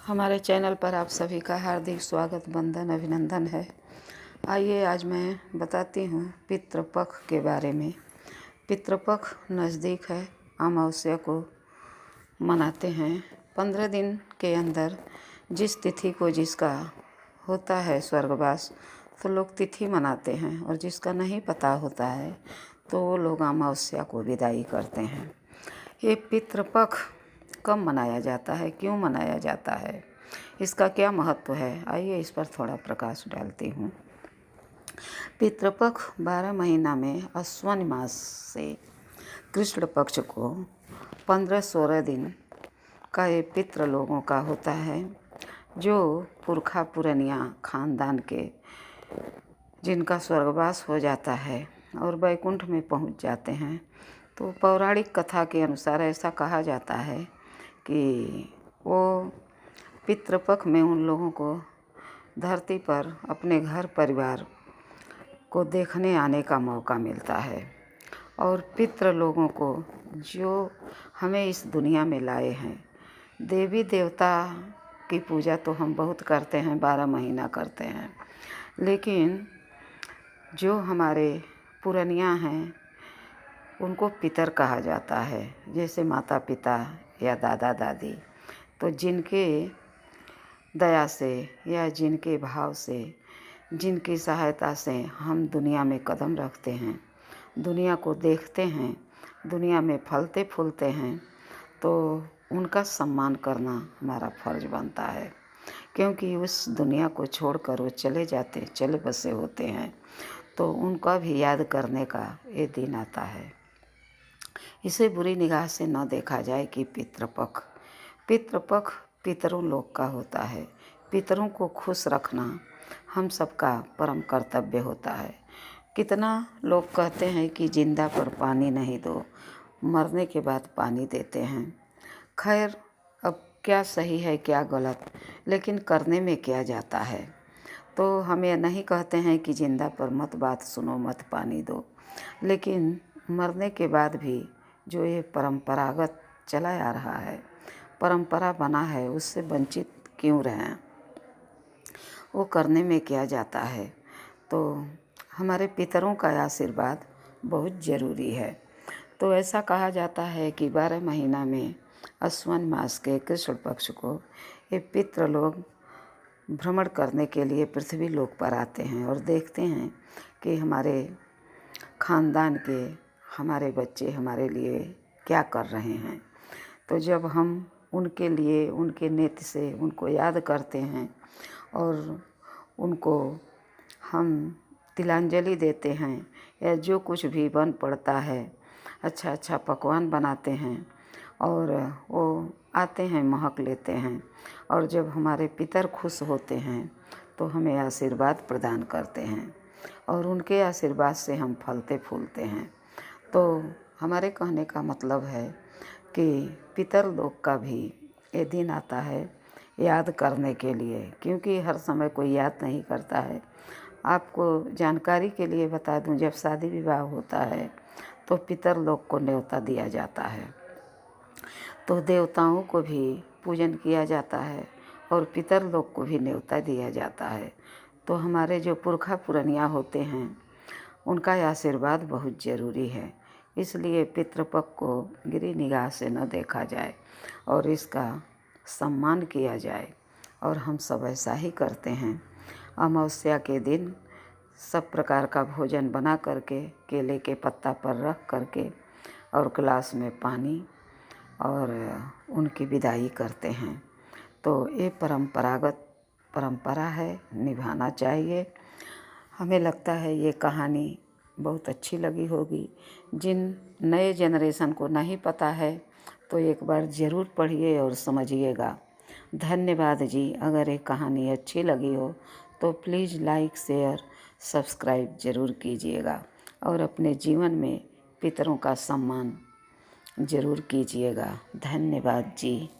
हमारे चैनल पर आप सभी का हार्दिक स्वागत, वंदन, अभिनंदन है। आइए आज मैं बताती हूँ पितृपक्ष के बारे में। पितृपक्ष नज़दीक है, अमावस्या को मनाते हैं। 15 दिन के अंदर जिस तिथि को जिसका होता है स्वर्गवास, तो लोग तिथि मनाते हैं, और जिसका नहीं पता होता है तो वो लोग अमावस्या को विदाई करते हैं। ये पितृपक्ष कब मनाया जाता है, क्यों मनाया जाता है, इसका क्या महत्व है, आइए इस पर थोड़ा प्रकाश डालती हूँ। पितृपक्ष 12 महीना में अश्विन मास से कृष्ण पक्ष को 15-16 दिन का ये पितृ लोगों का होता है, जो पुरखा पुरनिया खानदान के जिनका स्वर्गवास हो जाता है और वैकुंठ में पहुँच जाते हैं। तो पौराणिक कथा के अनुसार ऐसा कहा जाता है कि वो पितृपक्ष में उन लोगों को धरती पर अपने घर परिवार को देखने आने का मौका मिलता है, और पितृ लोगों को जो हमें इस दुनिया में लाए हैं, देवी देवता की पूजा तो हम बहुत करते हैं, 12 महीना करते हैं, लेकिन जो हमारे पुरनिया हैं उनको पितर कहा जाता है, जैसे माता पिता या दादा दादी। तो जिनके दया से या जिनके भाव से, जिनकी सहायता से हम दुनिया में कदम रखते हैं, दुनिया को देखते हैं, दुनिया में फलते फूलते हैं, तो उनका सम्मान करना हमारा फर्ज बनता है, क्योंकि उस दुनिया को छोड़कर वो चले बसे होते हैं, तो उनका भी याद करने का ये दिन आता है। इसे बुरी निगाह से न देखा जाए कि पितृपक्ष पितरों लोग का होता है। पितरों को खुश रखना हम सबका परम कर्तव्य होता है। कितना लोग कहते हैं कि जिंदा पर पानी नहीं दो, मरने के बाद पानी देते हैं। खैर, अब क्या सही है क्या गलत, लेकिन करने में क्या जाता है। तो हम ये नहीं कहते हैं कि जिंदा पर मत बात सुनो, मत पानी दो, लेकिन मरने के बाद भी जो ये परंपरागत चला आ रहा है, परंपरा बना है, उससे वंचित क्यों रहें, वो करने में क्या जाता है। तो हमारे पितरों का आशीर्वाद बहुत ज़रूरी है। तो ऐसा कहा जाता है कि 12 महीना में अश्विन मास के कृष्ण पक्ष को ये पितृ लोग भ्रमण करने के लिए पृथ्वी लोक पर आते हैं और देखते हैं कि हमारे खानदान के हमारे बच्चे हमारे लिए क्या कर रहे हैं। तो जब हम उनके लिए उनके नेत्र से उनको याद करते हैं और उनको हम तिलांजलि देते हैं, या जो कुछ भी बन पड़ता है, अच्छा अच्छा पकवान बनाते हैं, और वो आते हैं, महक लेते हैं, और जब हमारे पितर खुश होते हैं तो हमें आशीर्वाद प्रदान करते हैं, और उनके आशीर्वाद से हम फलते फूलते हैं। तो हमारे कहने का मतलब है कि पितर लोग का भी ये दिन आता है याद करने के लिए, क्योंकि हर समय कोई याद नहीं करता है। आपको जानकारी के लिए बता दूं, जब शादी विवाह होता है तो पितर लोग को न्योता दिया जाता है, तो देवताओं को भी पूजन किया जाता है और पितर लोग को भी न्योता दिया जाता है। तो हमारे जो पुरखा पुरनिया होते हैं उनका आशीर्वाद बहुत ज़रूरी है, इसलिए पितृपक्ष को गिरी निगाह से न देखा जाए और इसका सम्मान किया जाए, और हम सब ऐसा ही करते हैं। अमावस्या के दिन सब प्रकार का भोजन बना करके केले के पत्ता पर रख करके और गिलास में पानी और उनकी विदाई करते हैं। तो ये परंपरा है, निभाना चाहिए। हमें लगता है ये कहानी बहुत अच्छी लगी होगी। जिन नए जनरेशन को नहीं पता है तो एक बार ज़रूर पढ़िए और समझिएगा। धन्यवाद जी। अगर ये कहानी अच्छी लगी हो तो प्लीज़ लाइक, शेयर, सब्सक्राइब ज़रूर कीजिएगा, और अपने जीवन में पितरों का सम्मान ज़रूर कीजिएगा। धन्यवाद जी।